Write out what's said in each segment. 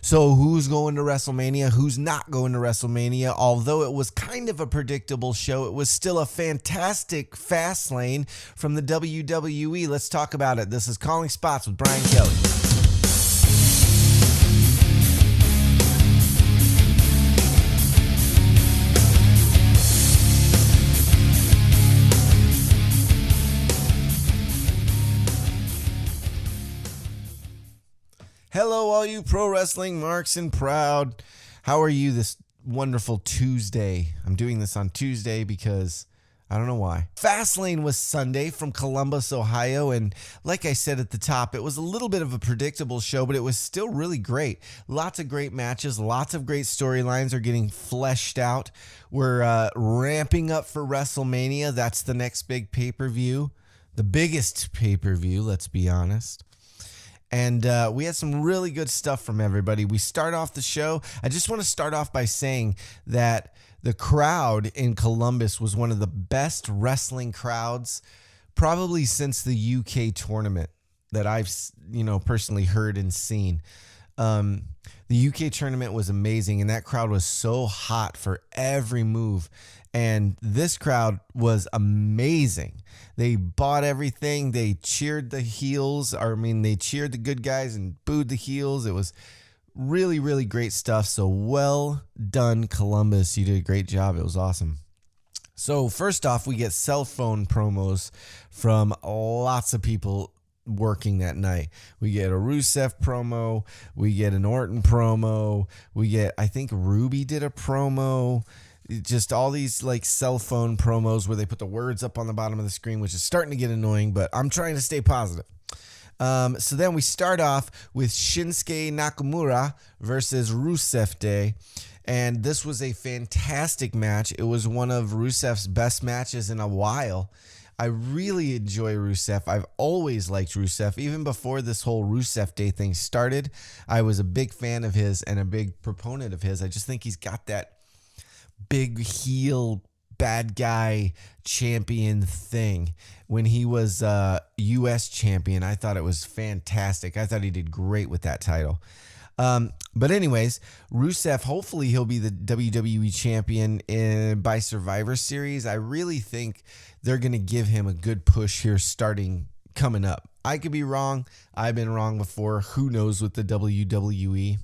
So who's going to WrestleMania? Who's not going to WrestleMania? Although it was kind of a predictable show, it was still a fantastic Fastlane from the WWE. Let's talk about it. This is Calling Spots with Bryan Kelly. Hello, all you pro wrestling marks and proud. How are you this wonderful Tuesday? I'm doing this on Tuesday because I don't know why. Fastlane was Sunday from Columbus, Ohio, and like I said at the top, it was a little bit of a predictable show, but it was still really great. Lots of great matches, lots of great storylines are getting fleshed out. We're ramping up for WrestleMania. That's the next big pay-per-view, the biggest pay-per-view, let's be honest. And we had some really good stuff from everybody. We start off the show. I just want to start off by saying that the crowd in Columbus was one of the best wrestling crowds probably since the UK tournament that I've, personally heard and seen. The UK tournament was amazing, and that crowd was so hot for every move. And this crowd was amazing. They bought everything. They cheered the heels. They cheered the good guys and booed the heels. It was really, really great stuff. So well done, Columbus. You did a great job. It was awesome. So first off, we get cell phone promos from lots of people working that night. We get a Rusev promo. We get an Orton promo. I think Ruby did a promo. Just all these like cell phone promos where they put the words up on the bottom of the screen, which is starting to get annoying, but I'm trying to stay positive. So then we start off with Shinsuke Nakamura versus Rusev Day. And this was a fantastic match. It was one of Rusev's best matches in a while. I really enjoy Rusev. I've always liked Rusev. Even before this whole Rusev Day thing started, I was a big fan of his and a big proponent of his. I just think he's got that big heel bad guy champion thing. When he was US champion, I thought it was fantastic. I thought he did great with that title. But anyways, Rusev, hopefully he'll be the WWE champion by Survivor Series. I really think they're going to give him a good push here coming up. I could be wrong. I've been wrong before. Who knows with the WWE?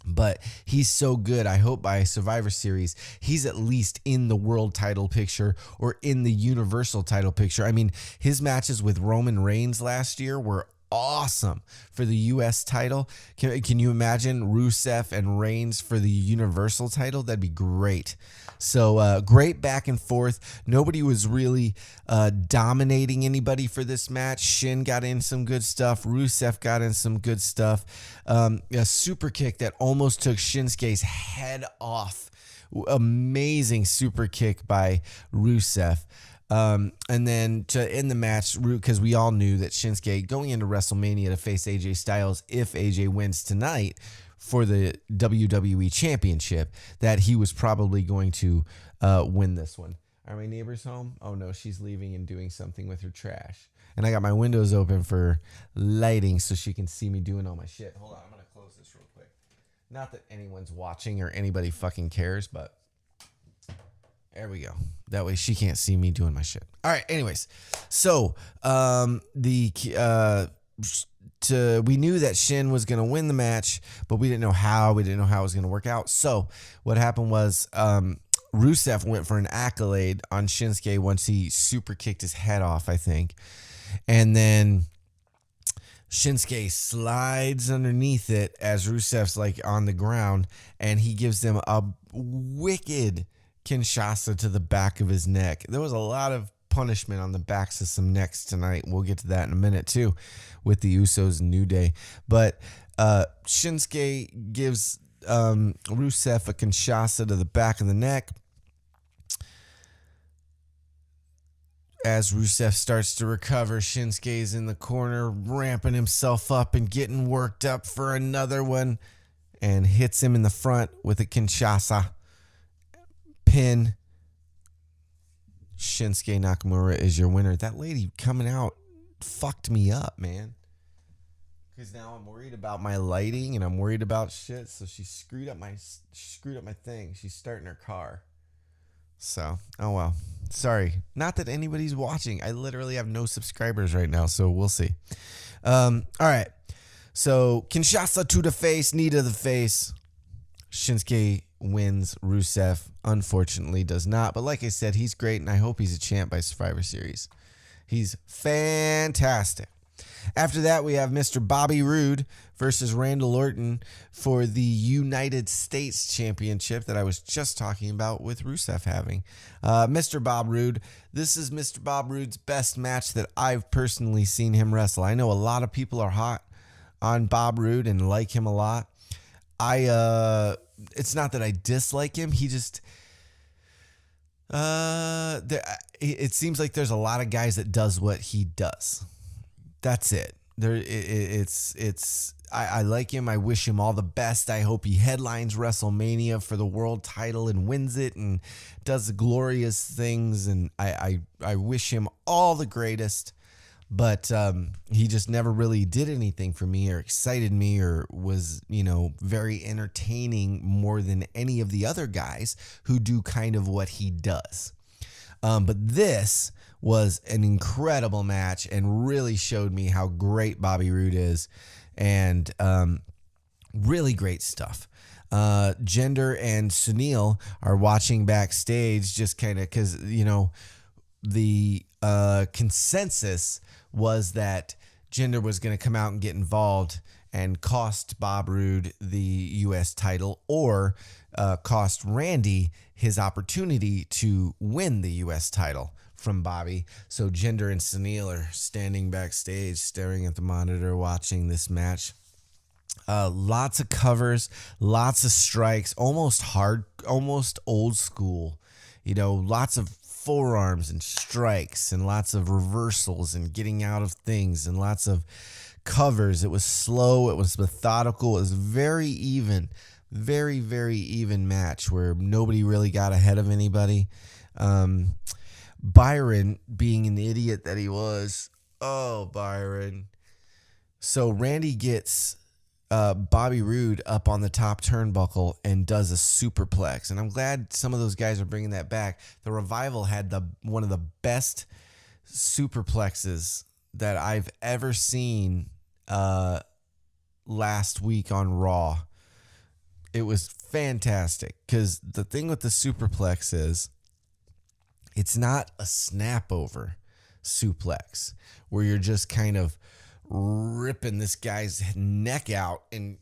But he's so good. I hope by Survivor Series, he's at least in the world title picture or in the universal title picture. I mean, his matches with Roman Reigns last year were awesome for the U.S. title. Can you imagine Rusev and Reigns for the universal title? That'd be great. So great back and forth. Nobody was really dominating anybody for this match. Shin got in some good stuff. Rusev got in some good stuff. A super kick that almost took Shinsuke's head off. Amazing super kick by Rusev. And then to end the match, because we all knew that Shinsuke going into WrestleMania to face AJ Styles, if AJ wins tonight for the WWE Championship, that he was probably going to win this one. Are my neighbors home? Oh no, she's leaving and doing something with her trash. And I got my windows open for lighting so she can see me doing all my shit. Hold on, I'm going to close this real quick. Not that anyone's watching or anybody fucking cares, but there we go. That way she can't see me doing my shit. All right. Anyways, so we knew that Shin was going to win the match, but we didn't know how. We didn't know how it was going to work out. So what happened was Rusev went for an accolade on Shinsuke once he super kicked his head off, I think, and then Shinsuke slides underneath it as Rusev's like on the ground, and he gives them a wicked Kinshasa to the back of his neck. There was a lot of punishment on the backs of some necks tonight. We'll get to that in a minute too with the Usos and New Day. But Shinsuke gives Rusev a Kinshasa to the back of the neck. As Rusev starts to recover, Shinsuke's in the corner, ramping himself up and getting worked up for another one, and hits him in the front with a Kinshasa pin. Shinsuke Nakamura is your winner. That lady coming out fucked me up, man. because now I'm worried about my lighting and I'm worried about shit. So she screwed up my thing. She's starting her car. So, oh well. Sorry. Not that anybody's watching. I literally have no subscribers right now, so we'll see. All right. So, Kinshasa to the face, knee to the face. Shinsuke wins. Rusev, unfortunately, does not. But like I said, he's great, and I hope he's a champ by Survivor Series. He's fantastic. After that, we have Mr. Bobby Roode versus Randall Orton for the United States Championship that I was just talking about with Rusev having. Mr. Bob Roode, this is Mr. Bob Roode's best match that I've personally seen him wrestle. I know a lot of people are hot on Bob Roode and like him a lot. It's not that I dislike him. He just... it seems like there's a lot of guys that does what he does. That's it. I like him. I wish him all the best. I hope he headlines WrestleMania for the world title and wins it and does the glorious things. And I wish him all the greatest. But he just never really did anything for me or excited me or was, very entertaining more than any of the other guys who do kind of what he does. But this was an incredible match and really showed me how great Bobby Roode is, and really great stuff. Jinder and Sunil are watching backstage just kind of because, the consensus was that Jinder was going to come out and get involved and cost Bob Roode the U.S. title or cost Randy his opportunity to win the U.S. title from Bobby. So Jinder and Sunil are standing backstage, staring at the monitor, watching this match. Lots of covers, lots of strikes, almost old school, lots of forearms and strikes and lots of reversals and getting out of things and lots of covers. It was slow. It was methodical. It was very even, very, very even match where nobody really got ahead of anybody. Byron, being an idiot that he was. Oh, Byron. So Randy gets Bobby Roode up on the top turnbuckle and does a superplex. And I'm glad some of those guys are bringing that back. The Revival had one of the best superplexes that I've ever seen last week on Raw. It was fantastic because the thing with the superplex is it's not a snap over suplex where you're just kind of ripping this guy's neck out and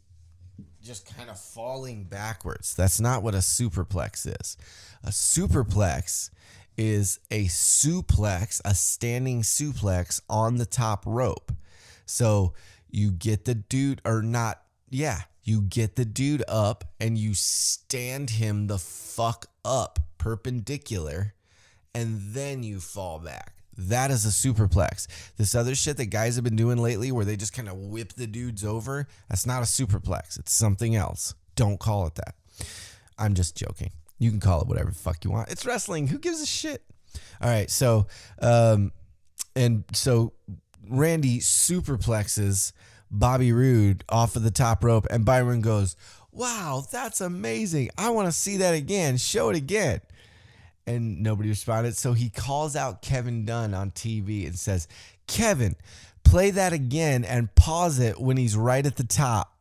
just kind of falling backwards. That's not what a superplex is. A superplex is a standing suplex on the top rope. So you get the dude you get the dude up and you stand him the fuck up perpendicular and then you fall back. That is a superplex. This other shit that guys have been doing lately where they just kind of whip the dudes over, that's not a superplex. It's something else. Don't call it that. I'm just joking. You can call it whatever the fuck you want. It's wrestling. Who gives a shit? All right. So, so Randy superplexes Bobby Roode off of the top rope and Byron goes, "Wow, that's amazing. I want to see that again. Show it again." And nobody responded. So he calls out Kevin Dunn on TV and says, "Kevin, play that again and pause it when he's right at the top."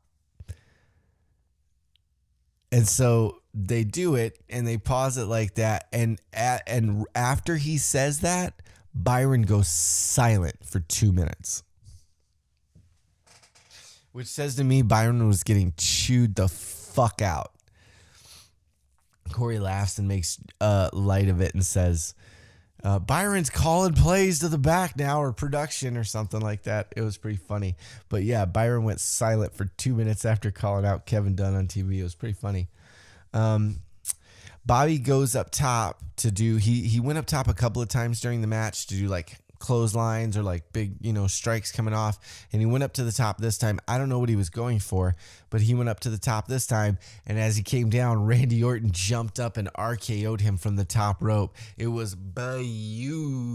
And so they do it and they pause it like that. And after he says that, Byron goes silent for 2 minutes. Which says to me Byron was getting chewed the fuck out. Corey laughs and makes light of it and says, Byron's calling plays to the back now, or production or something like that. It was pretty funny. But yeah, Byron went silent for 2 minutes after calling out Kevin Dunn on TV. It was pretty funny. Bobby goes up top to do, he went up top a couple of times during the match to do like clotheslines or like big, strikes coming off. And he went up to the top this time. I don't know what he was going for, but he went up to the top this time. And as he came down, Randy Orton jumped up and RKO'd him from the top rope. It was beautiful,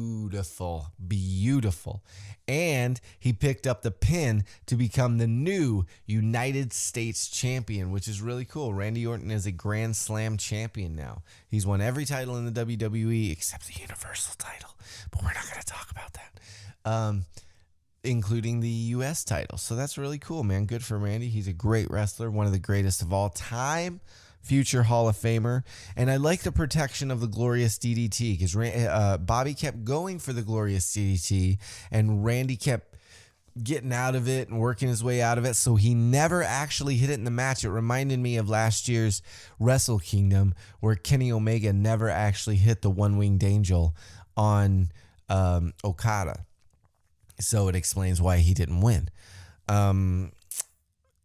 beautiful. And he picked up the pin to become the new United States champion, which is really cool. Randy Orton is a Grand Slam champion now. He's won every title in the WWE except the Universal title, but we're not going to talk about that, including the U.S. title. So that's really cool, man. Good for Randy. He's a great wrestler, one of the greatest of all time. Future Hall of Famer. And I like the protection of the Glorious DDT because Bobby kept going for the Glorious DDT and Randy kept getting out of it and working his way out of it. So he never actually hit it in the match. It reminded me of last year's Wrestle Kingdom where Kenny Omega never actually hit the one-winged angel on Okada. So it explains why he didn't win.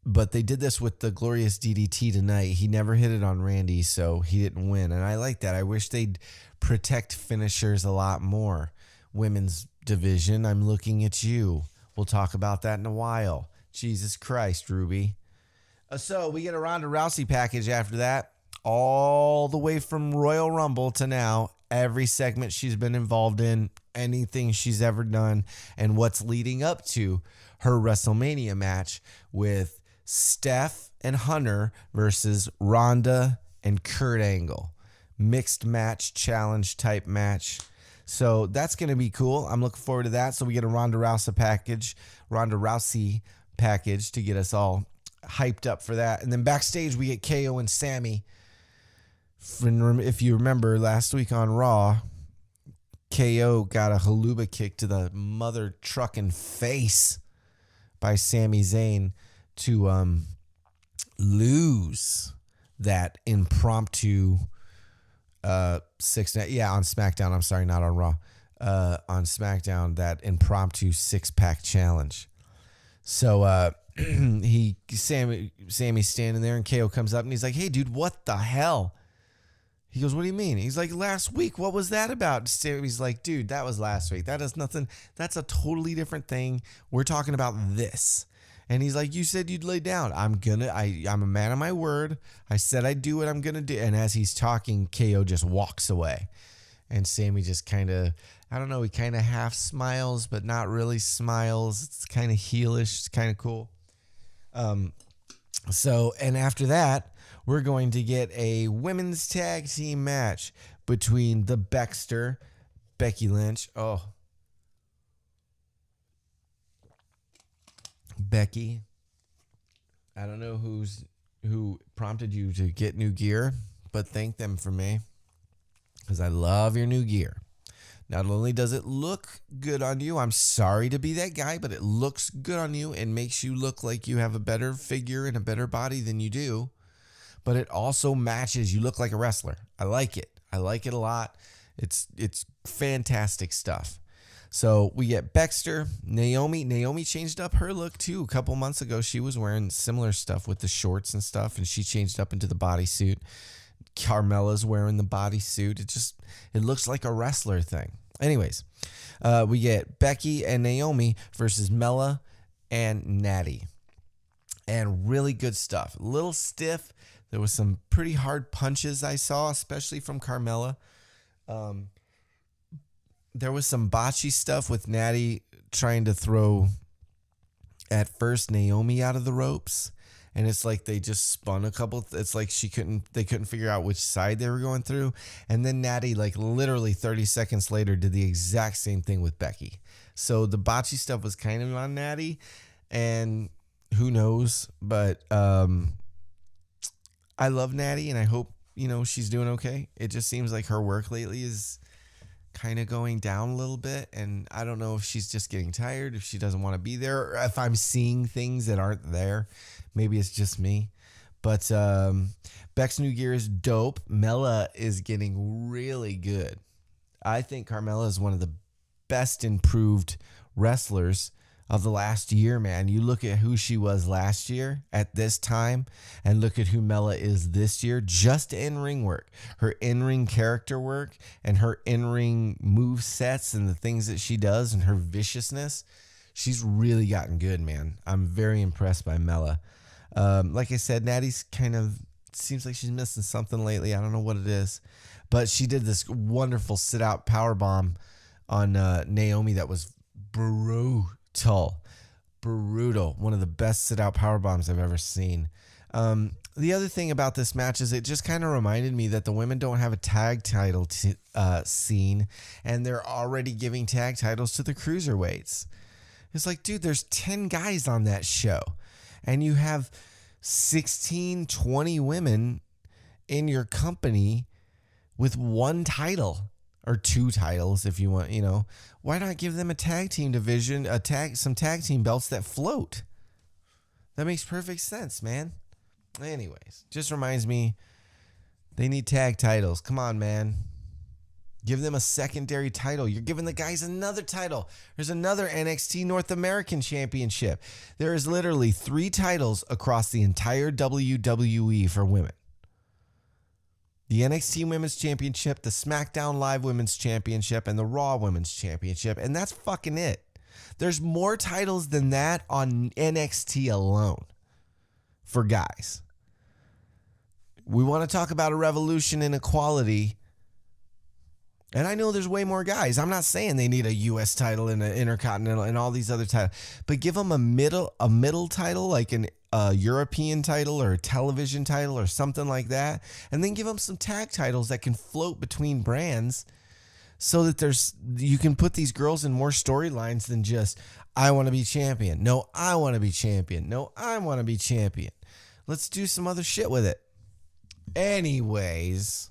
But they did this with the Glorious DDT tonight. He never hit it on Randy, so he didn't win. And I like that. I wish they'd protect finishers a lot more. Women's division, I'm looking at you. We'll talk about that in a while. Jesus Christ, Ruby. So we get a Ronda Rousey package after that. All the way from Royal Rumble to now. Every segment she's been involved in. Anything she's ever done. And what's leading up to her WrestleMania match with Steph and Hunter versus Ronda and Kurt Angle. Mixed match, challenge type match. So that's going to be cool. I'm looking forward to that. So we get a Ronda Rousey package to get us all hyped up for that. And then backstage we get KO and Sammy. If you remember last week on Raw, KO got a haluba kick to the mother trucking face by Sami Zayn to lose that impromptu on SmackDown. I'm sorry, not on Raw. On SmackDown, that impromptu 6-pack challenge. So Sammy's standing there and KO comes up and he's like, "Hey dude, what the hell?" He goes, "What do you mean?" He's like, "Last week, what was that about?" Sammy's like, "Dude, that was last week. That is nothing. That's a totally different thing. We're talking about this." And he's like, "You said you'd lay down. I'm a man of my word. I said I'd do what I'm going to do." And as he's talking, KO just walks away. And Sammy just kind of, I don't know, he kind of half smiles, but not really smiles. It's kind of heelish. It's kind of cool. And after that, we're going to get a women's tag team match between the Becky Lynch. Oh, Becky, I don't know who prompted you to get new gear, but thank them for me because I love your new gear. Not only does it look good on you, I'm sorry to be that guy, but it looks good on you and makes you look like you have a better figure and a better body than you do, but it also matches. You look like a wrestler. I like it. I like it a lot. It's fantastic stuff. So we get Baxter, Naomi. Naomi changed up her look too. A couple months ago, she was wearing similar stuff with the shorts and stuff, and she changed up into the bodysuit. Carmella's wearing the bodysuit. It looks like a wrestler thing. Anyways, we get Becky and Naomi versus Mella and Natty. And really good stuff. A little stiff. There was some pretty hard punches I saw, especially from Carmella. There was some botchy stuff with Natty trying to throw, at first, Naomi out of the ropes. And it's like they just spun a couple. It's like they couldn't figure out which side they were going through. And then Natty, like literally 30 seconds later, did the exact same thing with Becky. So the botchy stuff was kind of on Natty. And who knows? But I love Natty and I hope, she's doing okay. It just seems like her work lately is kind of going down a little bit, and I don't know if she's just getting tired, if she doesn't want to be there, or if I'm seeing things that aren't there. Maybe it's just me. But Beck's new gear is dope. Mella is getting really good. I think Carmella is one of the best improved wrestlers of the last year, man. You look at who she was last year at this time and look at who Mela is this year, just in-ring work, her in-ring character work and her in-ring move sets and the things that she does and her viciousness. She's really gotten good, man. I'm very impressed by Mela. Like I said, Natty's kind of seems like she's missing something lately. I don't know what it is, but she did this wonderful sit-out powerbomb on Naomi that was brutal. One of the best sit-out power bombs I've ever seen. The other thing about this match is it just kind of reminded me that the women don't have a tag title scene, and they're already giving tag titles to the cruiserweights. It's like, dude, there's 10 guys on that show, and you have 16, 20 women in your company with one title. Or 2 titles if you want, why not give them a tag team division, some tag team belts that float? That makes perfect sense, man. Anyways, just reminds me they need tag titles. Come on, man. Give them a secondary title. You're giving the guys another title. There's another NXT North American Championship. There is literally 3 titles across the entire WWE for women. The NXT Women's Championship, the SmackDown Live Women's Championship, and the Raw Women's Championship. And that's fucking it. There's more titles than that on NXT alone for guys. We want to talk about a revolution in equality. And I know there's way more guys. I'm not saying they need a U.S. title and an Intercontinental and all these other titles. But give them a middle title, like a European title or a television title or something like that. And then give them some tag titles that can float between brands so that you can put these girls in more storylines than just, I want to be champion. No, I want to be champion. No, I want to be champion. Let's do some other shit with it. Anyways,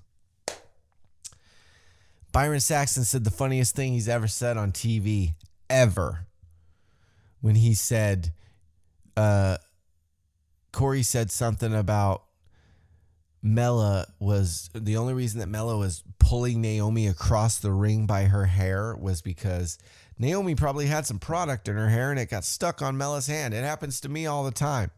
Byron Saxton said the funniest thing he's ever said on TV ever when he said, Corey said something about Mela was the only reason that Mela was pulling Naomi across the ring by her hair was because Naomi probably had some product in her hair and it got stuck on Mela's hand. It happens to me all the time.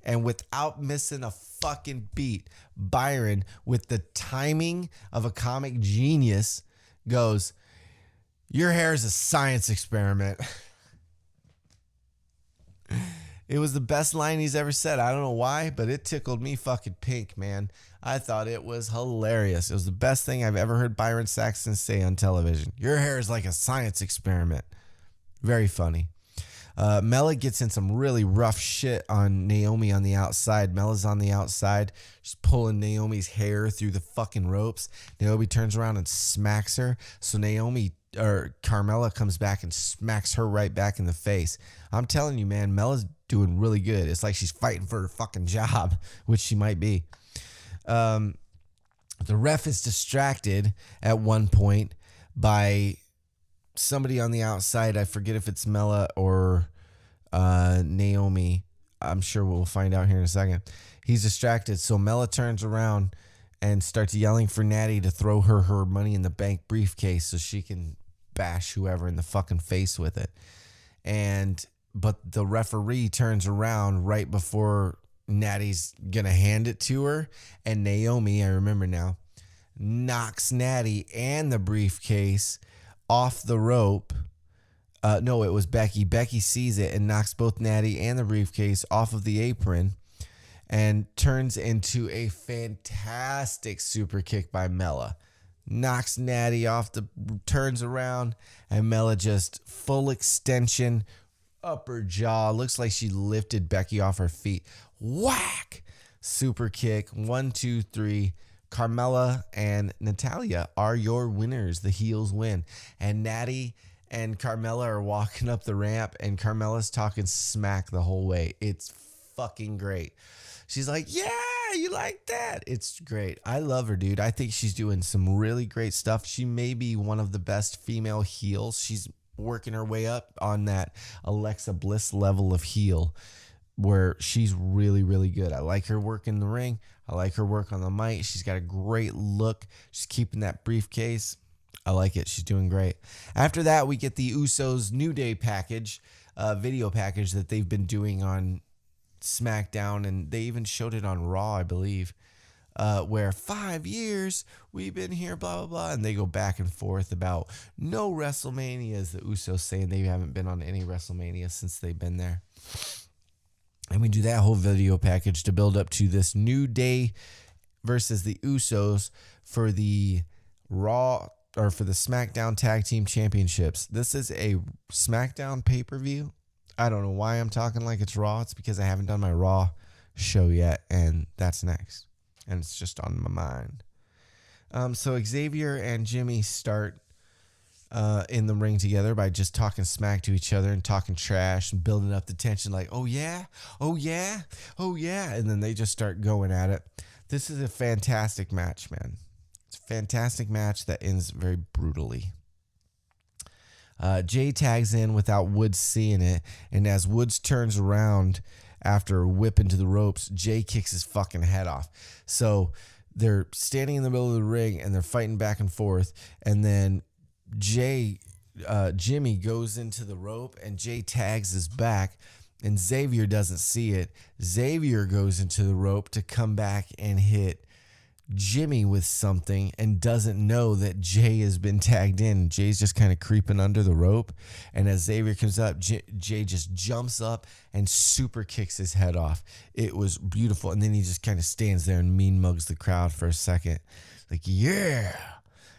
And without missing a fucking beat, Byron, with the timing of a comic genius, goes, your hair is a science experiment. It was the best line he's ever said. I don't know why, but it tickled me fucking pink, man. I thought it was hilarious. It was the best thing I've ever heard Byron Saxton say on television. Your hair is like a science experiment. Very funny. Mela gets in some really rough shit on Naomi on the outside. Mela's on the outside. She's pulling Naomi's hair through the fucking ropes. Naomi turns around and smacks her. So Carmella comes back and smacks her right back in the face. I'm telling you, man, Mela's doing really good. It's like she's fighting for her fucking job, which she might be. The ref is distracted at one point by somebody on the outside. I forget if it's Mela or Naomi. I'm sure we'll find out here in a second. He's distracted. So Mela turns around and starts yelling for Natty to throw her Money in the Bank briefcase so she can bash whoever in the fucking face with it. But the referee turns around right before Natty's going to hand it to her. And Naomi, I remember now, knocks Natty and the briefcase off the rope. No, it was Becky. Becky sees it and knocks both Natty and the briefcase off of the apron and turns into a fantastic super kick by Mela. Knocks Natty off turns around, and Mela just full extension, upper jaw. Looks like she lifted Becky off her feet. Whack! Super kick. 1, 2, 3. Carmella and Natalya are your winners. The heels win. And Natty and Carmella are walking up the ramp, and Carmella's talking smack the whole way. It's fucking great. She's like, yeah, you like that? It's great. I love her, dude. I think she's doing some really great stuff. She may be one of the best female heels. She's working her way up on that Alexa Bliss level of heel where she's really, really good. I like her work in the ring. I like her work on the mic. She's got a great look. She's keeping that briefcase. I like it. She's doing great. After that, we get the Usos New Day package. video package that they've been doing on SmackDown, and they even showed it on Raw, I believe, where 5 years we've been here, blah, blah, blah. And they go back and forth about no WrestleManias. The Usos saying they haven't been on any WrestleMania since they've been there. And we do that whole video package to build up to this New Day versus the Usos for the Raw or for the SmackDown Tag Team Championships. This is a SmackDown pay-per-view. I don't know why I'm talking like it's Raw. It's because I haven't done my Raw show yet, and that's next. And it's just on my mind. So Xavier and Jimmy start in the ring together by just talking smack to each other and talking trash and building up the tension like, oh yeah, oh yeah, oh yeah. And then they just start going at it. This is a fantastic match, man. It's a fantastic match that ends very brutally. Jay tags in without Woods seeing it, and as Woods turns around after a whip into the ropes, Jay kicks his fucking head off. So they're standing in the middle of the ring and they're fighting back and forth, and then Jimmy goes into the rope and Jay tags his back, and Xavier doesn't see it. Xavier goes into the rope to come back and hit Jimmy with something and doesn't know that Jay has been tagged in. Jay's just kind of creeping under the rope, and as Xavier comes up, Jay just jumps up and super kicks his head off. It was beautiful, and then he just kind of stands there and mean mugs the crowd for a second, like, yeah.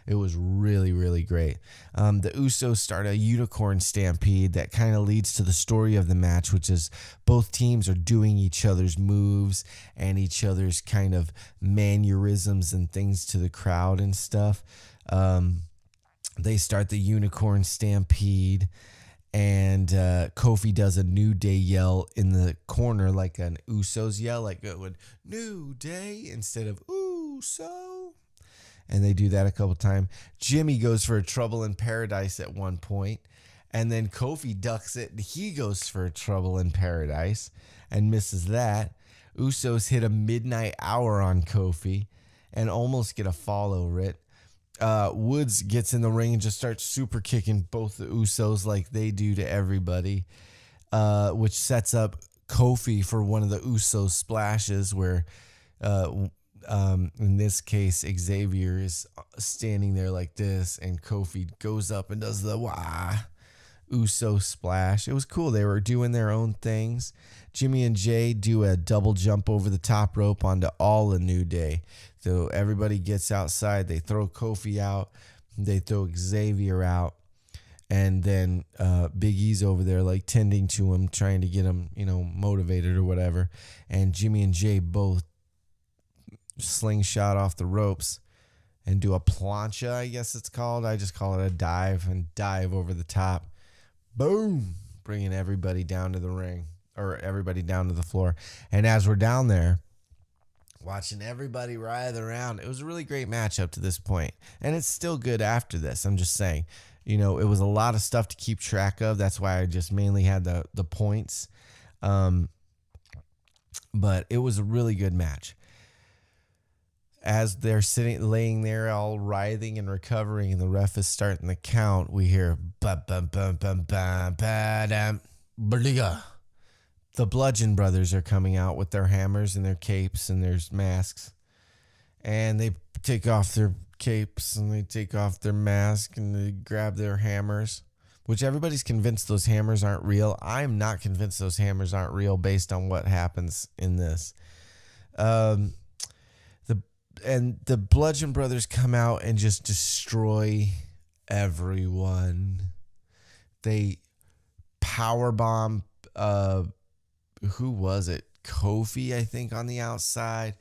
It was really, really great. The Usos start a unicorn stampede that kind of leads to the story of the match, which is both teams are doing each other's moves and each other's kind of mannerisms and things to the crowd and stuff. They start the unicorn stampede, and Kofi does a New Day yell in the corner, like an Usos yell, like it would New Day instead of Uso. And they do that a couple times. Jimmy goes for a Trouble in Paradise at one point, and then Kofi ducks it, and he goes for a Trouble in Paradise and misses that. Usos hit a Midnight Hour on Kofi and almost get a fall over it. Woods gets in the ring and just starts super kicking both the Usos like they do to everybody, which sets up Kofi for one of the Usos splashes where in this case, Xavier is standing there like this, and Kofi goes up and does the wah Uso splash. It was cool. They were doing their own things. Jimmy and Jay do a double jump over the top rope onto All a New Day. So everybody gets outside. They throw Kofi out. They throw Xavier out. And then Big E's over there like tending to him, trying to get him, motivated or whatever. And Jimmy and Jay both slingshot off the ropes and do a plancha, I guess it's called. I just call it a dive, and dive over the top. Boom! Bringing everybody down to the ring, or everybody down to the floor. And as we're down there, watching everybody writhe around, it was a really great match up to this point. And it's still good after this. I'm just saying, it was a lot of stuff to keep track of. That's why I just mainly had the points. But it was a really good match. As they're laying there all writhing and recovering, and the ref is starting the count, we hear ba ba ba ba ba ba da ba. The Bludgeon Brothers are coming out with their hammers and their capes and their masks, and they take off their capes and they take off their mask and they grab their hammers, which everybody's convinced those hammers aren't real. I'm not convinced those hammers aren't real based on what happens in this. And the Bludgeon Brothers come out and just destroy everyone. They powerbomb, who was it? Kofi, I think, on the outside.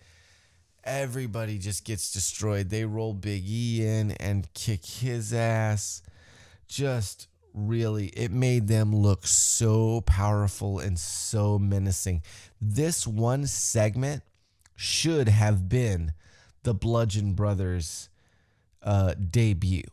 Everybody just gets destroyed. They roll Big E in and kick his ass. Just really, it made them look so powerful and so menacing. This one segment should have been the Bludgeon Brothers debut,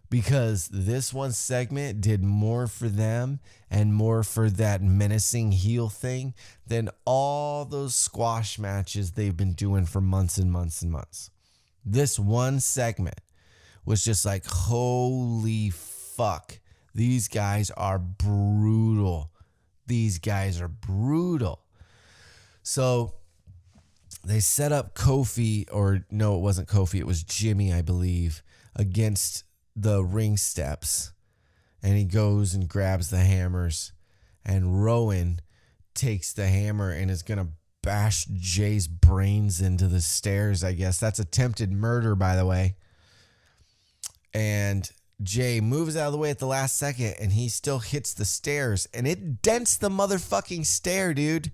because this one segment did more for them and more for that menacing heel thing than all those squash matches they've been doing for months and months and months. This one segment was just like, holy fuck, These guys are brutal. These guys are brutal. So they set up Kofi, or no, it wasn't Kofi. It was Jimmy, I believe, against the ring steps. And he goes and grabs the hammers. And Rowan takes the hammer and is going to bash Jay's brains into the stairs, I guess. That's attempted murder, by the way. And Jay moves out of the way at the last second, and he still hits the stairs. And it dents the motherfucking stair, dude.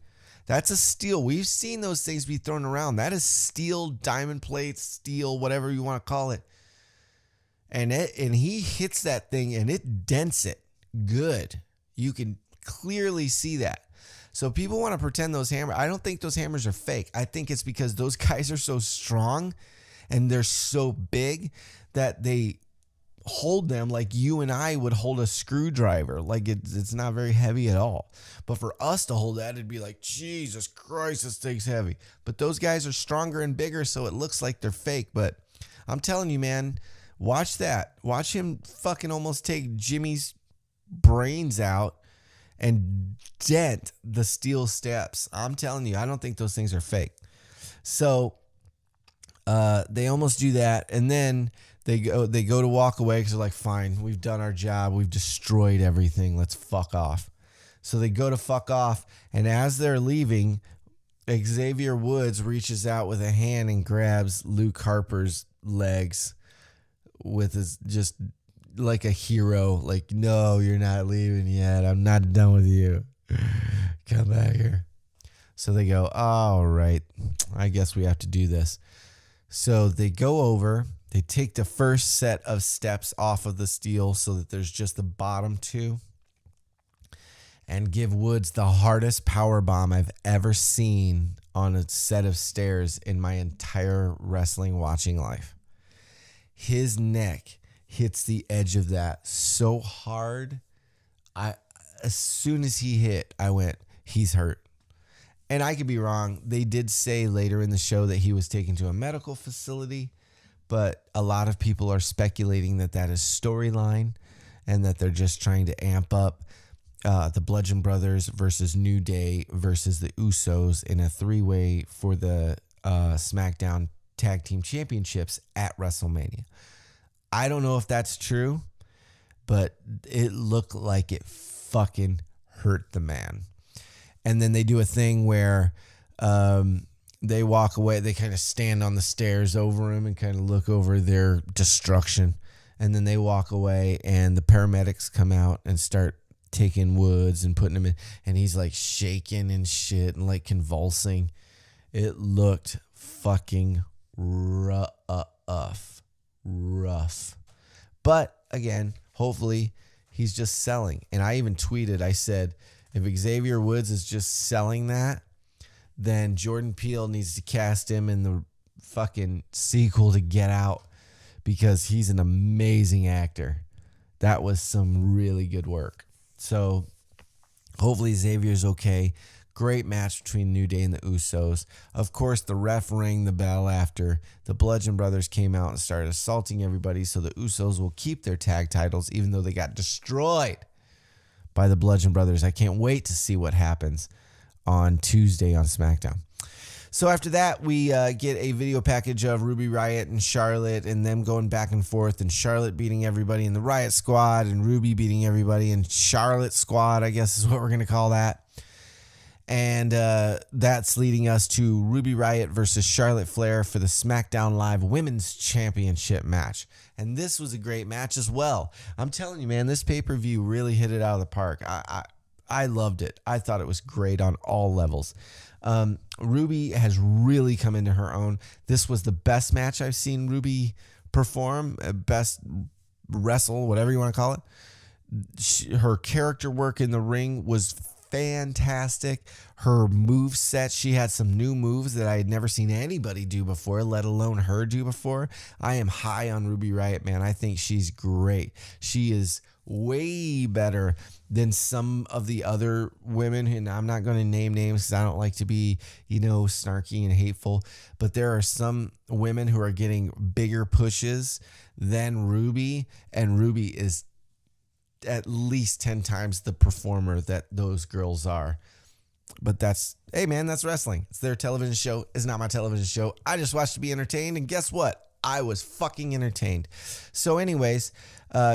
That's a steel. We've seen those things be thrown around. That is steel, diamond plates, steel, whatever you want to call it. And he hits that thing, and it dents it good. You can clearly see that. So people want to pretend those hammers. I don't think those hammers are fake. I think it's because those guys are so strong and they're so big that they hold them like you and I would hold a screwdriver. Like it's not very heavy at all. But for us to hold that, it'd be like, Jesus Christ, this thing's heavy. But those guys are stronger and bigger, so it looks like they're fake. But I'm telling you, man, watch that. Watch him fucking almost take Jimmy's brains out and dent the steel steps. I'm telling you, I don't think those things are fake. So they almost do that, and then they go to walk away because they're like, fine, we've done our job. We've destroyed everything. Let's fuck off. So they go to fuck off, and as they're leaving, Xavier Woods reaches out with a hand and grabs Luke Harper's legs with his, just like a hero. Like, no, you're not leaving yet. I'm not done with you. Come back here. So they go, all right, I guess we have to do this. So they go over. They take the first set of steps off of the steel so that there's just the bottom two, and give Woods the hardest power bomb I've ever seen on a set of stairs in my entire wrestling watching life. His neck hits the edge of that so hard. As soon as he hit, I went, he's hurt. And I could be wrong. They did say later in the show that he was taken to a medical facility, but a lot of people are speculating that that is storyline and that they're just trying to amp up the Bludgeon Brothers versus New Day versus the Usos in a three-way for the SmackDown Tag Team Championships at WrestleMania. I don't know if that's true, but it looked like it fucking hurt the man. And then they do a thing where they walk away. They kind of stand on the stairs over him and kind of look over their destruction. And then they walk away, and the paramedics come out and start taking Woods and putting him in. And he's like shaking and shit and like convulsing. It looked fucking rough. But again, hopefully he's just selling. And I even tweeted, I said, if Xavier Woods is just selling that, then Jordan Peele needs to cast him in the fucking sequel to Get Out, because he's an amazing actor. That was some really good work. So hopefully Xavier's okay. Great match between New Day and the Usos. Of course, the ref rang the bell after the Bludgeon Brothers came out and started assaulting everybody, so the Usos will keep their tag titles even though they got destroyed by the Bludgeon Brothers. I can't wait to see what happens on Tuesday on SmackDown. So after that, we get a video package of Ruby Riott and Charlotte and them going back and forth, and Charlotte beating everybody in the Riott Squad and Ruby beating everybody in Charlotte Squad, I guess is what we're going to call that. And that's leading us to Ruby Riott versus Charlotte Flair for the SmackDown Live Women's Championship match. And this was a great match as well. I'm telling you, man, this pay-per-view really hit it out of the park. I loved it. I thought it was great on all levels. Ruby has really come into her own. This was the best match I've seen Ruby perform, best wrestle, whatever you want to call it. Her character work in the ring was fantastic. Her move set, she had some new moves that I had never seen anybody do before, let alone her do before. I am high on Ruby Riott, man. I think she's great. She is way better than some of the other women, and I'm not going to name names because I don't like to be, snarky and hateful, but there are some women who are getting bigger pushes than Ruby, and Ruby is at least 10 times the performer that those girls are. But that's, hey man, that's wrestling. It's their television show. It's not my television show. I just watched to be entertained, and guess what? I was fucking entertained. So anyways,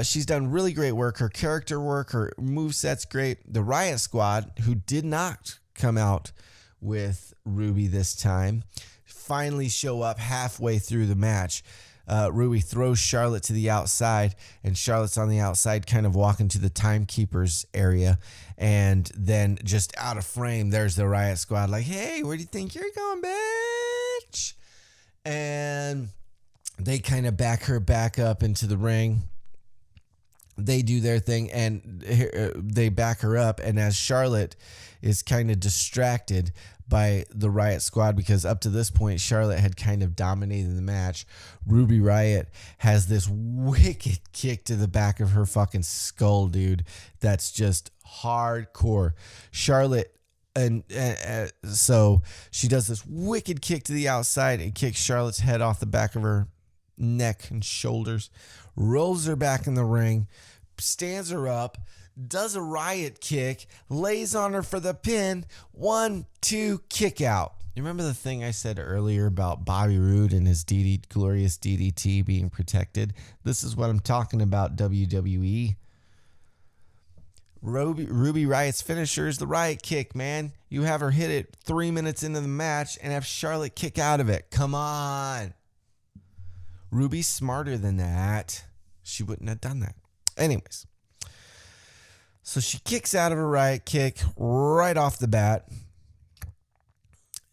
she's done really great work. Her character work, her moveset's great. The Riot Squad, who did not come out with Ruby this time, finally show up halfway through the match. Ruby throws Charlotte to the outside, and Charlotte's on the outside kind of walking to the timekeeper's area. And then just out of frame, there's the Riot Squad like, hey, where do you think you're going, bitch? And they kind of back her back up into the ring. They do their thing, and they back her up. And as Charlotte is kind of distracted by the Riot Squad, because up to this point, Charlotte had kind of dominated the match, Ruby Riot has this wicked kick to the back of her fucking skull, dude. That's just hardcore. Charlotte, and so she does this wicked kick to the outside and kicks Charlotte's head off the back of her neck and shoulders, rolls her back in the ring, stands her up, does a riot kick, lays on her for the pin. 1, 2, kick out. You remember the thing I said earlier about Bobby Roode and his glorious DDT being protected? This is what I'm talking about, WWE. Ruby Riot's finisher is the riot kick, man. You have her hit it 3 minutes into the match and have Charlotte kick out of it. Come on. Ruby's smarter than that. She wouldn't have done that. Anyways. So she kicks out of a riot kick right off the bat.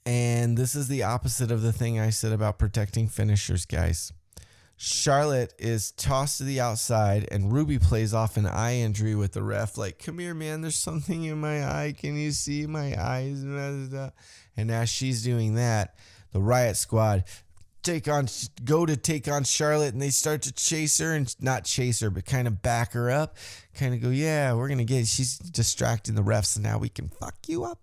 And this is the opposite of the thing I said about protecting finishers, guys. Charlotte is tossed to the outside, and Ruby plays off an eye injury with the ref. Like, come here, man, there's something in my eye. Can you see my eyes? And as she's doing that, the Riot Squad go to take on Charlotte, and they start to chase her, and not chase her, but kind of back her up, kind of go, yeah, we're going to she's distracting the refs, and now we can fuck you up.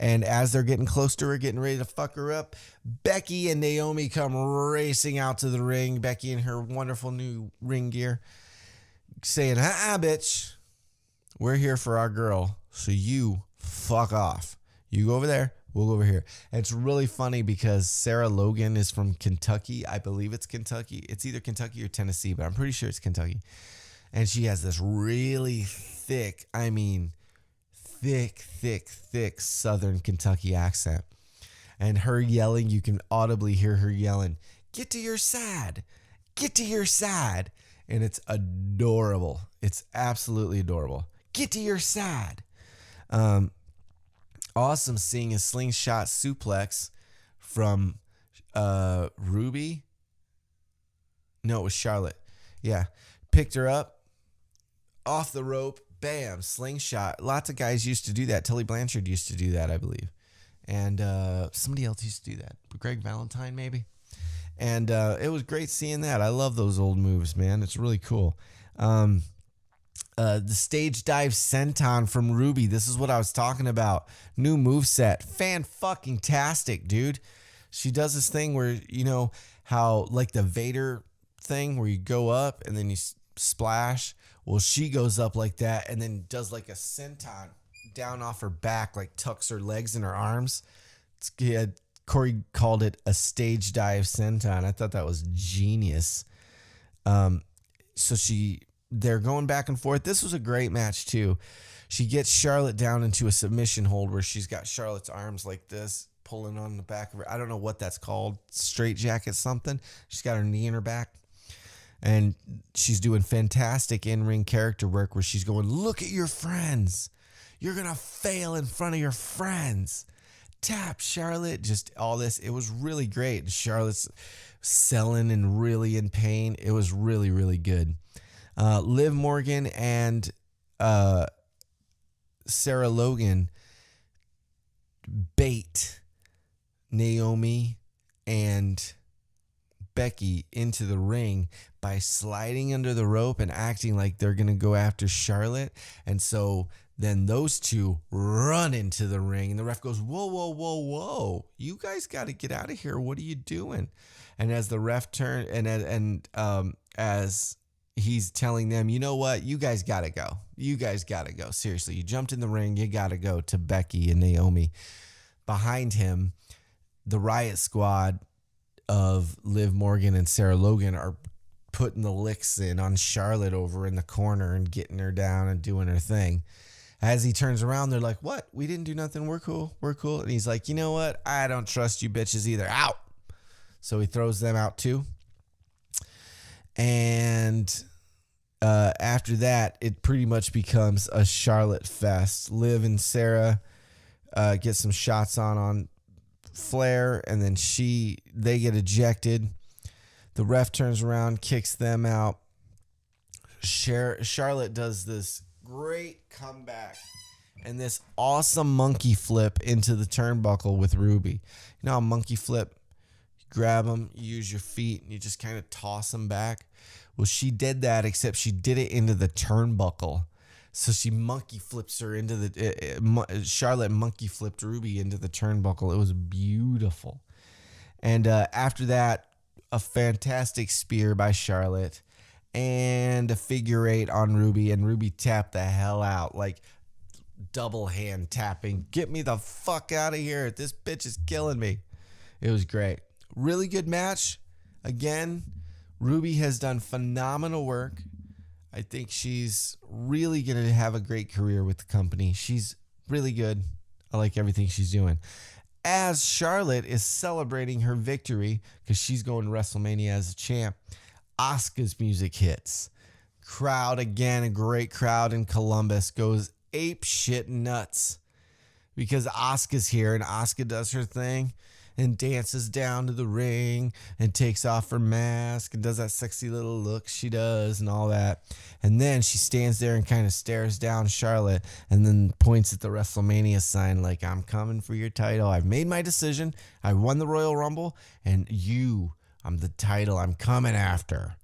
And as they're getting close to her, getting ready to fuck her up, Becky and Naomi come racing out to the ring. Becky in her wonderful new ring gear, saying, bitch, we're here for our girl, so you fuck off. You go over there, we'll go over here. And it's really funny because Sarah Logan is from Kentucky. I believe it's Kentucky. It's either Kentucky or Tennessee, but I'm pretty sure it's Kentucky. And she has this really thick, thick Southern Kentucky accent. And her yelling, you can audibly hear her yelling, get to your side. Get to your side. And it's adorable. It's absolutely adorable. Get to your side. Awesome seeing a slingshot suplex from Ruby. No, it was Charlotte. Yeah. Picked her up off the rope. Bam, slingshot. Lots of guys used to do that. Tully Blanchard used to do that, I believe. And somebody else used to do that. Greg Valentine, maybe. And it was great seeing that. I love those old moves, man. It's really cool. The stage dive senton from Ruby. This is what I was talking about. New moveset. Fan-fucking-tastic, dude. She does this thing where, you know, how like the Vader thing where you go up and then you splash. Well, she goes up like that and then does like a senton down off her back, like tucks her legs in her arms. Corey called it a stage dive senton. I thought that was genius. So they're going back and forth. This was a great match too. She gets Charlotte down into a submission hold where she's got Charlotte's arms like this, pulling on the back of her. I don't know what that's called. Straight jacket something. She's got her knee in her back. And she's doing fantastic in-ring character work where she's going, look at your friends. You're going to fail in front of your friends. Tap, Charlotte. Just all this. It was really great. And Charlotte's selling and really in pain. It was really, really good. Liv Morgan and Sarah Logan bait Naomi and Becky into the ring by sliding under the rope and acting like they're going to go after Charlotte. And so then those two run into the ring and the ref goes, whoa, whoa, whoa, whoa. You guys got to get out of here. What are you doing? And as the ref turned as he's telling them, you know what? You guys got to go. You guys got to go. Seriously, you jumped in the ring. You got to go to Becky and Naomi. Behind him, the Riot Squad of Liv Morgan and Sarah Logan are putting the licks in on Charlotte over in the corner and getting her down and doing her thing. As he turns around, they're like, what? We didn't do nothing. We're cool. We're cool. And he's like, you know what? I don't trust you bitches either. Out. So he throws them out too. And after that, it pretty much becomes a Charlotte fest. Liv and Sarah get some shots on Flair, and then they get ejected. The ref turns around, kicks them out. Charlotte does this great comeback and this awesome monkey flip into the turnbuckle with Ruby. You know how monkey flip? You grab them, you use your feet, and you just kind of toss them back. Well, she did that, except she did it into the turnbuckle. So she monkey flips her into Charlotte monkey flipped Ruby into the turnbuckle. It was beautiful. And after that, a fantastic spear by Charlotte and a figure eight on Ruby. And Ruby tapped the hell out, like double hand tapping. Get me the fuck out of here. This bitch is killing me. It was great. Really good match. Again, Ruby has done phenomenal work. I think she's really going to have a great career with the company. She's really good. I like everything she's doing. As Charlotte is celebrating her victory, because she's going to WrestleMania as a champ, Asuka's music hits. Crowd, again, a great crowd in Columbus, goes ape shit nuts because Asuka's here, and Asuka does her thing and dances down to the ring and takes off her mask and does that sexy little look she does and all that. And then she stands there and kind of stares down Charlotte and then points at the WrestleMania sign like, I'm coming for your title. I've made my decision. I won the Royal Rumble, and I'm the title I'm coming after.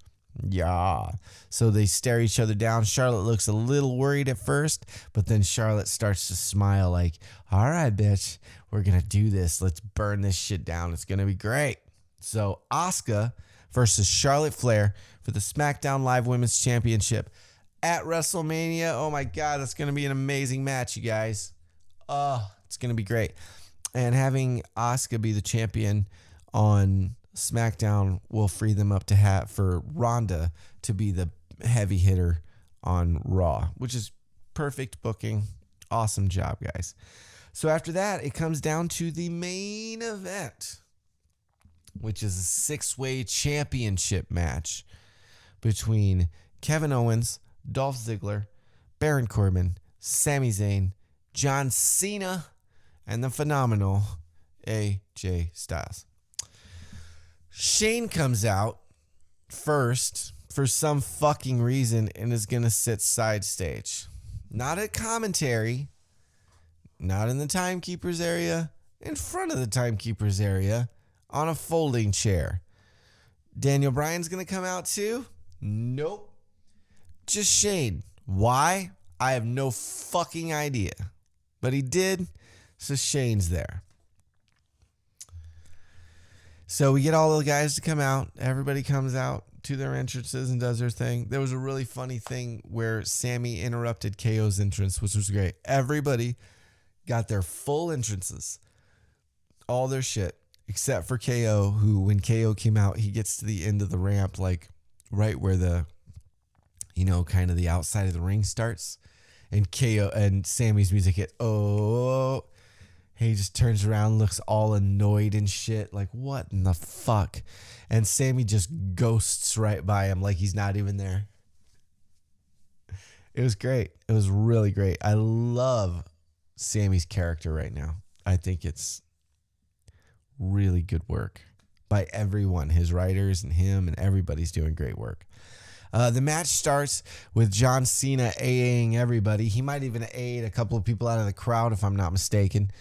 Yeah. So they stare each other down. Charlotte looks a little worried at first, but then Charlotte starts to smile like, all right, bitch, we're going to do this. Let's burn this shit down. It's going to be great. So Asuka versus Charlotte Flair for the SmackDown Live Women's Championship at WrestleMania. Oh my God, that's going to be an amazing match, you guys. Oh, it's going to be great. And having Asuka be the champion on SmackDown will free them up to for Ronda to be the heavy hitter on Raw, which is perfect booking. Awesome job, guys. So after that, it comes down to the main event, which is a 6-way championship match between Kevin Owens, Dolph Ziggler, Baron Corbin, Sami Zayn, John Cena, and the phenomenal AJ Styles. Shane comes out first for some fucking reason and is going to sit side stage. Not at commentary, not in the timekeeper's area, in front of the timekeeper's area, on a folding chair. Daniel Bryan's going to come out too? Nope. Just Shane. Why? I have no fucking idea. But he did, so Shane's there. So we get all the guys to come out. Everybody comes out to their entrances and does their thing. There was a really funny thing where Sammy interrupted KO's entrance, which was great. Everybody got their full entrances, all their shit, except for KO, who, when KO came out, he gets to the end of the ramp, like right where the, kind of the outside of the ring starts. And KO and Sammy's music hit. Oh, he just turns around, looks all annoyed and shit. Like, what in the fuck? And Sammy just ghosts right by him like he's not even there. It was great. It was really great. I love Sammy's character right now. I think it's really good work by everyone. His writers and him and everybody's doing great work. The match starts with John Cena AAing everybody. He might even aid a couple of people out of the crowd, if I'm not mistaken.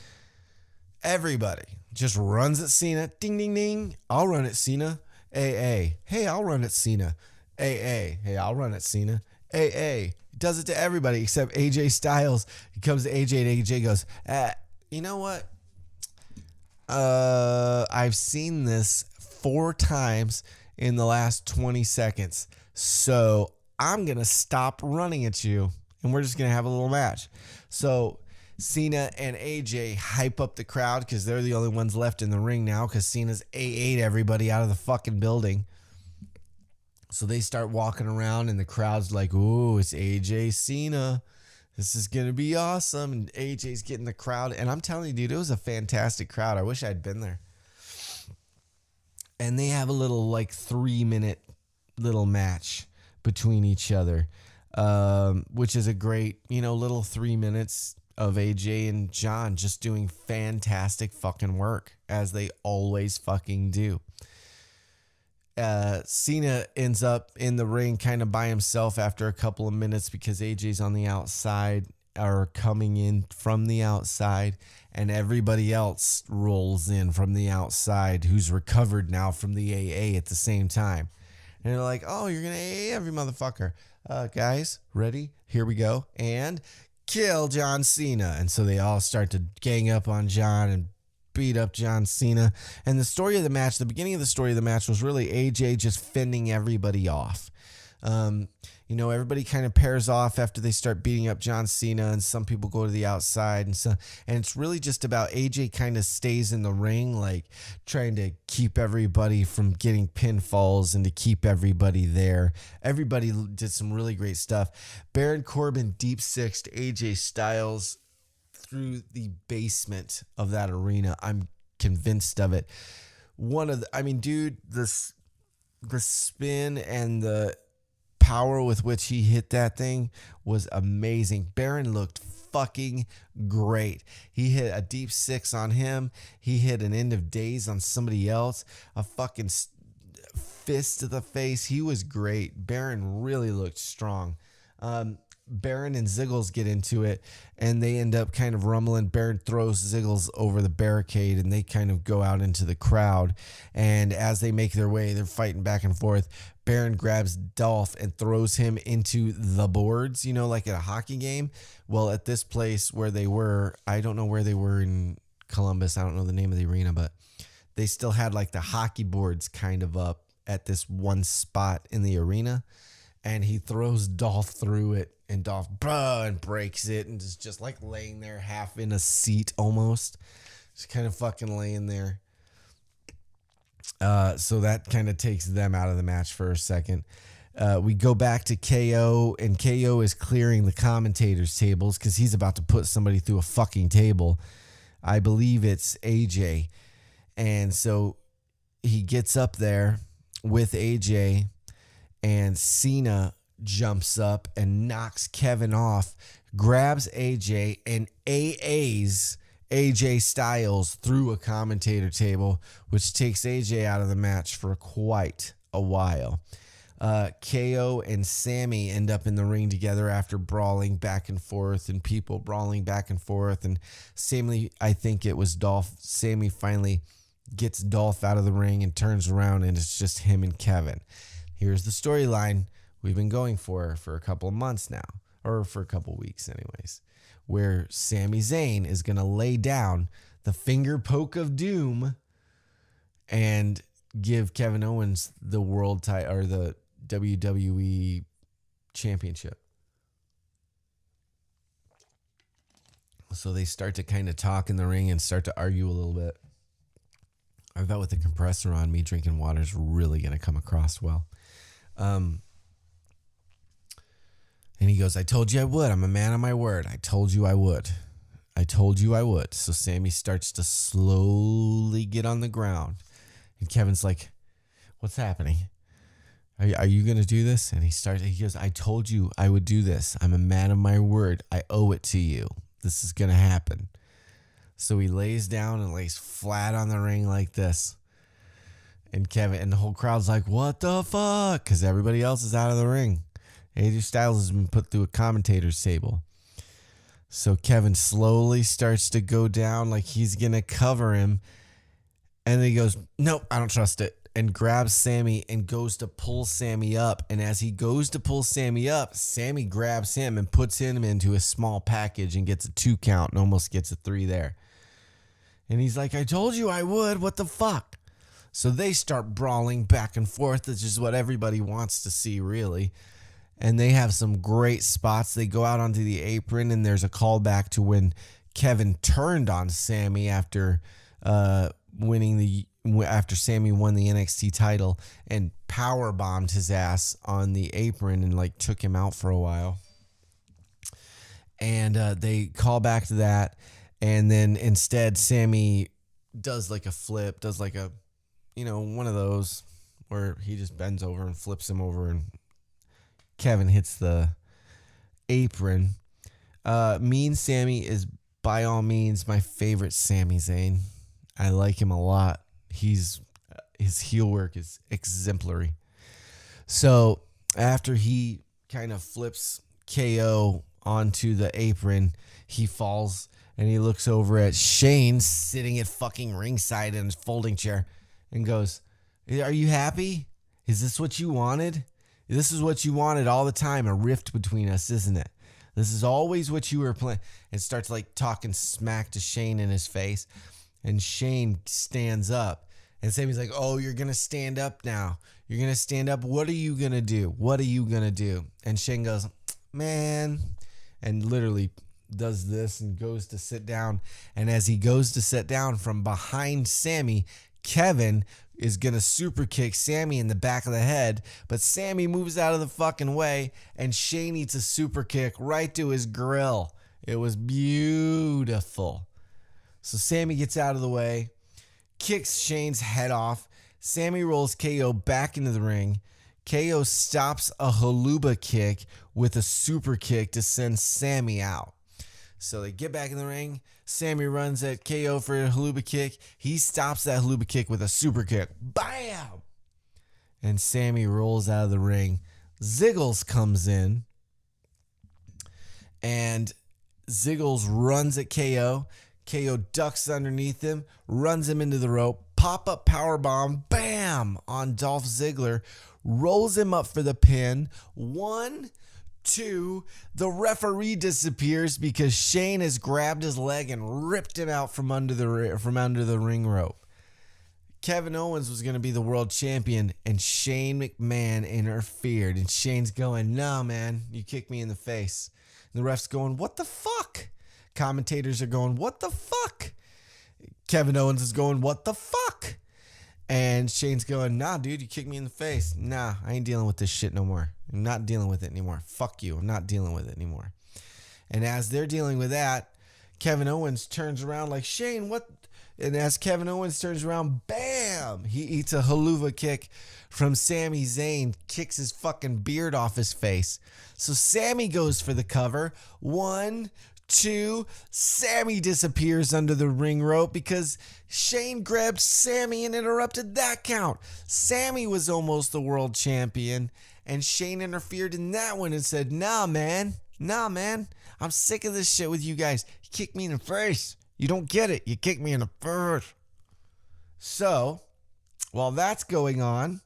Everybody just runs at Cena. Ding, ding, ding. I'll run at Cena. AA. Hey, I'll run at Cena. AA. Hey, I'll run at Cena. AA. He does it to everybody except AJ Styles. He comes to AJ and AJ goes, you know what? I've seen this 4 times in the last 20 seconds. So I'm going to stop running at you and we're just going to have a little match. So Cena and AJ hype up the crowd because they're the only ones left in the ring now because Cena's ate everybody out of the fucking building. So they start walking around and the crowd's like, ooh, it's AJ Cena. This is going to be awesome. And AJ's getting the crowd. And I'm telling you, dude, it was a fantastic crowd. I wish I'd been there. And they have a little 3-minute little match between each other, which is a great, little 3 minutes of AJ and John just doing fantastic fucking work as they always fucking do. Cena ends up in the ring kind of by himself after a couple of minutes because AJ's on the outside or coming in from the outside, and everybody else rolls in from the outside who's recovered now from the AA at the same time. And they're like, oh, you're going to AA every motherfucker. Guys, ready? Here we go. And kill John Cena. And so they all start to gang up on John and beat up John Cena. And the story of the match, the beginning of the story of the match was really AJ just fending everybody off. Everybody kind of pairs off after they start beating up John Cena, and some people go to the outside, and it's really just about AJ kind of stays in the ring, trying to keep everybody from getting pinfalls and to keep everybody there. Everybody did some really great stuff. Baron Corbin deep sixed AJ Styles through the basement of that arena. I'm convinced of it. The spin and the power with which he hit that thing was amazing. Baron looked fucking great. He hit a deep six on him. He hit an end of days on somebody else. A fucking fist to the face. He was great. Baron really looked strong. Baron and Ziggles get into it, and they end up kind of rumbling. Baron throws Ziggles over the barricade, and they kind of go out into the crowd. And as they make their way, they're fighting back and forth. Baron grabs Dolph and throws him into the boards, like at a hockey game. Well, at this place where they were, I don't know where they were in Columbus. I don't know the name of the arena, but they still had the hockey boards kind of up at this one spot in the arena. And he throws Dolph through it, and Dolph and breaks it, and is just laying there half in a seat almost. Just kind of fucking laying there. So that kind of takes them out of the match for a second. We go back to KO, and KO is clearing the commentators' tables because he's about to put somebody through a fucking table. I believe it's AJ. And so he gets up there with AJ, and Cena jumps up and knocks Kevin off, grabs AJ, and AAs AJ Styles through a commentator table, which takes AJ out of the match for quite a while. KO and Sammy end up in the ring together after brawling back and forth, and people brawling back and forth. And Sammy, I think it was Dolph. Sammy finally gets Dolph out of the ring and turns around, and it's just him and Kevin. Here's the storyline we've been going for a couple of months now, or for a couple of weeks anyways, where Sami Zayn is going to lay down the finger poke of doom and give Kevin Owens the world title or the WWE championship. So they start to kind of talk in the ring and start to argue a little bit. I bet with the compressor on, me drinking water is really going to come across well. And he goes, I told you I would. I'm a man of my word. I told you I would. I told you I would. So Sammy starts to slowly get on the ground. And Kevin's like, what's happening? Are you going to do this? And he goes, I told you I would do this. I'm a man of my word. I owe it to you. This is going to happen. So he lays down and lays flat on the ring like this. And Kevin and the whole crowd's like, what the fuck? Because everybody else is out of the ring. AJ Styles has been put through a commentator's table. So Kevin slowly starts to go down like he's going to cover him. And then he goes, nope, I don't trust it. And grabs Sammy and goes to pull Sammy up. And as he goes to pull Sammy up, Sammy grabs him and puts him into a small package and gets a 2 count and almost gets a 3 there. And he's like, I told you I would. What the fuck? So they start brawling back and forth, which is what everybody wants to see, really. and they have some great spots. They go out onto the apron, and there's a callback to when Kevin turned on Sammy after after Sammy won the NXT title and power bombed his ass on the apron and like took him out for a while. And they call back to that, and then instead Sammy does like a flip, does like a, one of those where he just bends over and flips him over, and Kevin hits the apron. Mean Sammy is by all means my favorite Sami Zayn. I like him a lot. His heel work is exemplary. So after he kind of flips KO onto the apron, he falls and he looks over at Shane sitting at fucking ringside in his folding chair and goes, "Are you happy? Is this what you wanted? This is what you wanted all the time, a rift between us, isn't it? This is always what you were planning." And starts like talking smack to Shane in his face. And Shane stands up. And Sammy's like, "Oh, you're going to stand up now. You're going to stand up. What are you going to do? What are you going to do?" And Shane goes, "Man," and literally does this and goes to sit down. And as he goes to sit down, from behind Sammy, Kevin is going to super kick Sammy in the back of the head, but Sammy moves out of the fucking way, and Shane eats a super kick right to his grill. It was beautiful. So Sammy gets out of the way, kicks Shane's head off. Sammy rolls KO back into the ring. KO stops a haluba kick with a super kick to send Sammy out. So they get back in the ring. Sammy runs at KO for a haluba kick. He stops that haluba kick with a super kick. Bam! And Sammy rolls out of the ring. Ziggles comes in. And Ziggles runs at KO. KO ducks underneath him, runs him into the rope. Pop-up powerbomb, bam! On Dolph Ziggler. Rolls him up for the pin. 1, 2, the referee disappears because Shane has grabbed his leg and ripped him out from under the ring rope. Kevin Owens was going to be the world champion, and Shane McMahon interfered. And Shane's going, "No, man, you kicked me in the face." And the ref's going, "What the fuck?" Commentators are going, "What the fuck?" Kevin Owens is going, "What the fuck?" And Shane's going, "Nah, dude, you kicked me in the face. Nah, I ain't dealing with this shit no more. I'm not dealing with it anymore. Fuck you. I'm not dealing with it anymore." And as they're dealing with that, Kevin Owens turns around like, "Shane, what?" And as Kevin Owens turns around, bam! He eats a haluva kick from Sami Zayn, kicks his fucking beard off his face. So Sammy goes for the cover. 1, 2, Sammy disappears under the ring rope because Shane grabbed Sammy and interrupted that count. Sammy was almost the world champion, and Shane interfered in that one and said, Nah, man, I'm sick of this shit with you guys. You kicked me in the face. You don't get it. You kicked me in the face." So, while that's going on,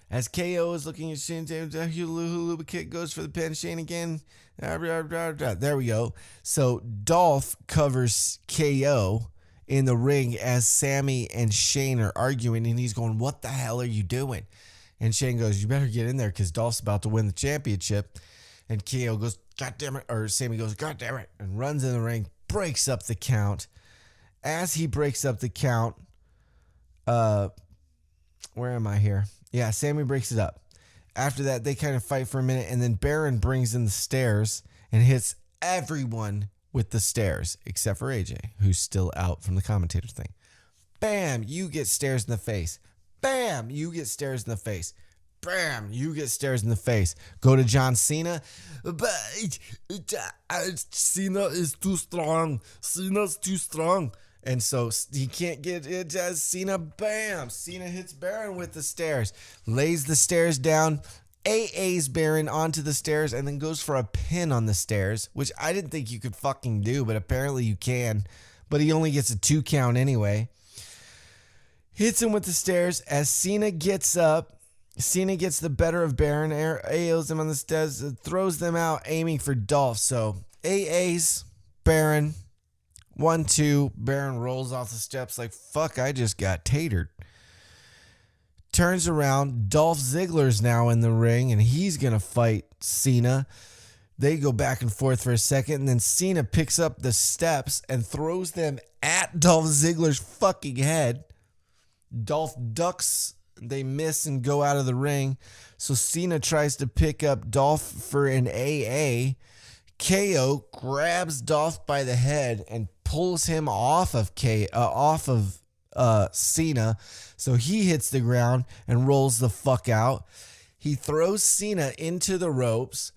as KO is looking at Shane, haluba kick goes for the pin. Shane again. There we go. So Dolph covers KO in the ring as Sammy and Shane are arguing, and he's going, "What the hell are you doing?" And Shane goes, "You better get in there because Dolph's about to win the championship." And KO goes, "God damn it," or Sammy goes, "God damn it," and runs in the ring, breaks up the count. As he breaks up the count, where am I here? Yeah, Sammy breaks it up. After that, they kind of fight for a minute, and then Baron brings in the stairs and hits everyone with the stairs, except for AJ, who's still out from the commentator thing. Bam, you get stairs in the face. Bam, you get stairs in the face. Bam, you get stairs in the face. Go to John Cena. But Cena is too strong. Cena's too strong. And so he can't get it as Cena. Bam, Cena hits Baron with the stairs. Lays the stairs down. AA's Baron onto the stairs and then goes for a pin on the stairs, which I didn't think you could fucking do, but apparently you can. But he only gets a 2 count anyway. Hits him with the stairs. As Cena gets up, Cena gets the better of Baron, AOs him on the stairs, throws them out, aiming for Dolph. So AA's Baron, 1, 2, Baron rolls off the steps like, fuck, I just got tatered. turns around. Dolph Ziggler's now in the ring, and he's going to fight Cena. They go back and forth for a second, and then Cena picks up the steps and throws them at Dolph Ziggler's fucking head. Dolph ducks. They miss and go out of the ring. So Cena tries to pick up Dolph for an AA. KO grabs Dolph by the head and pulls him off of Cena. So he hits the ground and rolls the fuck out. He throws Cena into the ropes.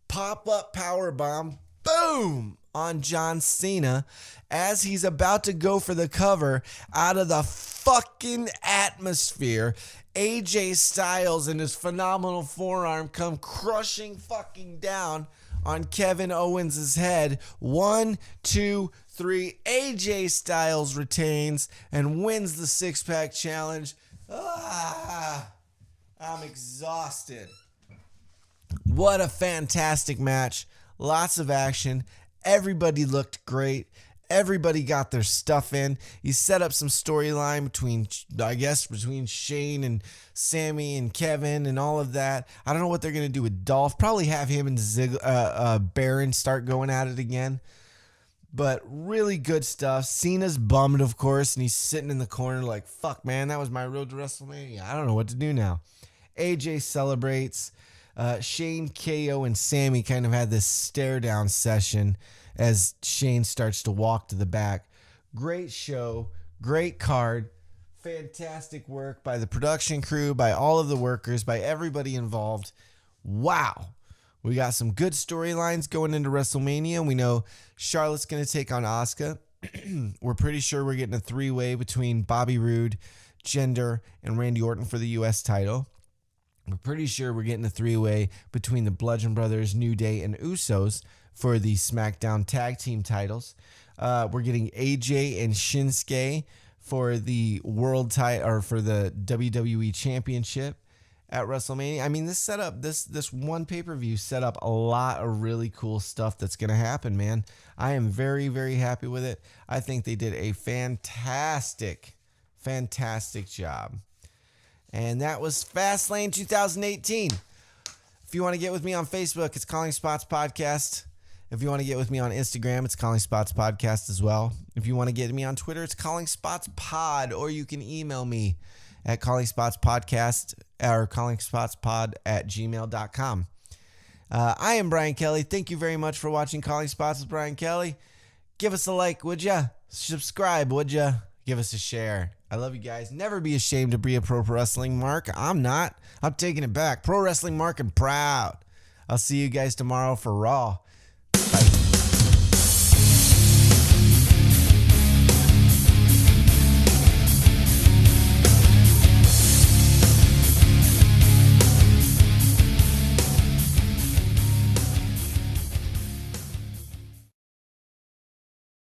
Pop-up powerbomb. Boom! On John Cena as he's about to go for the cover. Out of the fucking atmosphere, AJ Styles and his phenomenal forearm come crushing fucking down on Kevin Owens' head. 1, 2, 3. AJ Styles retains and wins the six-pack challenge. I'm exhausted. What a fantastic match. Lots of action. Everybody looked great. Everybody got their stuff in. He set up some storyline between Shane and Sammy and Kevin and all of that. I don't know what they're going to do with Dolph. Probably have him and Baron start going at it again. But really good stuff. Cena's bummed, of course, and he's sitting in the corner like, fuck, man, that was my road to WrestleMania. I don't know what to do now. AJ celebrates. Shane, KO, and Sammy kind of had this stare down session as Shane starts to walk to the back. Great show, great card, fantastic work by the production crew, by all of the workers, by everybody involved. Wow. We got some good storylines going into WrestleMania. We know Charlotte's going to take on Asuka. We're pretty sure we're getting a three-way between Bobby Roode, Jinder, and Randy Orton for the U.S. title. We're pretty sure we're getting a three-way between the Bludgeon Brothers, New Day, and Usos for the SmackDown Tag Team titles. We're getting AJ and Shinsuke for the world title or for the WWE Championship at WrestleMania. I mean, this one pay-per-view set up a lot of really cool stuff that's going to happen, man. I am very, very happy with it. I think they did a fantastic job. And that was Fastlane 2018. If you want to get with me on Facebook, it's Calling Spots Podcast. If you want to get with me on Instagram, it's Calling Spots Podcast as well. If you want to get me on Twitter, it's Calling Spots Pod, or you can email me at Calling Spots Podcast or callingspotspod@gmail.com. I am Bryan Kelly. Thank you very much for watching Calling Spots with Bryan Kelly. Give us a like, would ya? Subscribe, would ya? Give us a share. I love you guys. Never be ashamed to be a pro wrestling mark. I'm not. I'm taking it back. Pro wrestling mark and proud. I'll see you guys tomorrow for Raw. Bye.